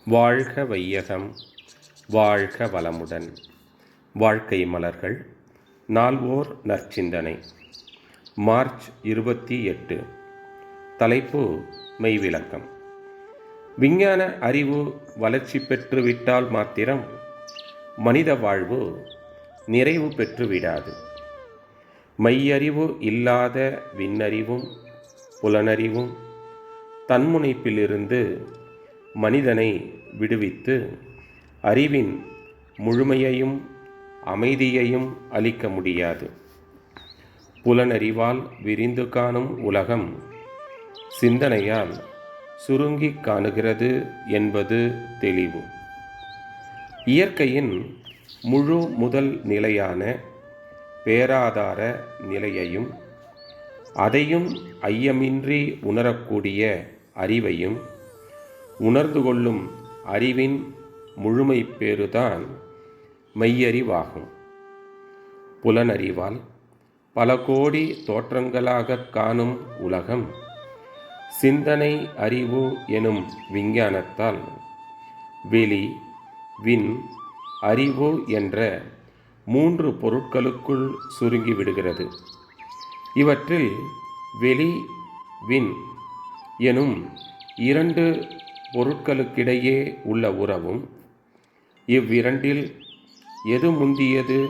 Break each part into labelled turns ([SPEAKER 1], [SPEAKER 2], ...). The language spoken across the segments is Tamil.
[SPEAKER 1] வாழ்க வையகம், வாழ்க வளமுடன். வாழ்க்கை மலர்கள். நால்வோர் நற்சிந்தனை. மார்ச் 28. தலைப்பு மெய்விளக்கம். விஞ்ஞான அறிவு வளர்ச்சி பெற்றுவிட்டால் மாத்திரம் மனித வாழ்வு நிறைவு பெற்றுவிடாது. மெய்யறிவு இல்லாத விண்ணறிவும் புலனறிவும் தன்முனைப்பிலிருந்து மனிதனை விடுவித்து அறிவின் முழுமையையும் அமைதியையும் அளிக்க முடியாது. புலனறிவால் விரிந்து காணும் உலகம் சிந்தனையால் சுருங்கி காணுகிறது என்பது தெளிவு. இயற்கையின் முழு முதல் நிலையான பேராதார நிலையையும் அதையும் ஐயமின்றி உணரக்கூடிய அறிவையும் உணர்ந்து கொள்ளும் அறிவின் முழுமை பேறுதான் மெய்யறிவாகும். புலனறிவால் பல கோடி தோற்றங்களாக காணும் உலகம் சிந்தனை அறிவு எனும் விஞ்ஞானத்தால் வெளி விண் அறிவு என்ற 3 பொருட்களுக்குள் சுருங்கிவிடுகிறது. இவற்றில் வெளி விண் எனும் 2 பொருட்களுக்கிடையே உள்ள உறவும் இவ்விரண்டில் எது முந்தியது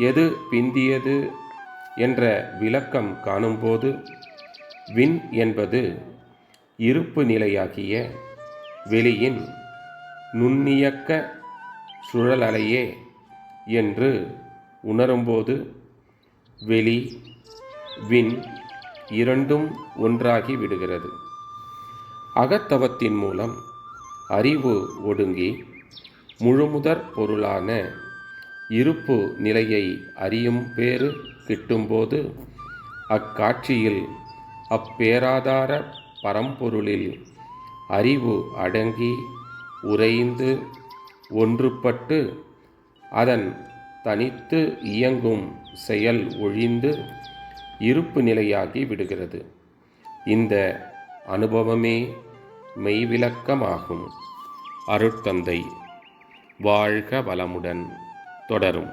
[SPEAKER 1] எது பிந்தியது என்ற விளக்கம் காணும்போது விண் என்பது இருப்பு நிலையாகிய வெளியின் நுண்ணியக்க சுழலலையே என்று உணரும்போது வெளி விண் இரண்டும் ஒன்றாகி விடுகிறது. அகத்தவத்தின் மூலம் அறிவு ஒடுங்கி முழுமுதற் பொருளான இருப்பு நிலையை அறியும் பேறு கிட்டும்போது அக்காட்சியில் அப்பேராதார பரம்பொருளில் அறிவு அடங்கி உறைந்து ஒன்றுபட்டு அதன் தனித்து இயங்கும் செயல் ஒழிந்து இருப்பு நிலையாகி விடுகிறது. இந்த அனுபவமே மெய்விளக்கமாகும். அருட்தந்தை வாழ்க வளமுடன். தொடரும்.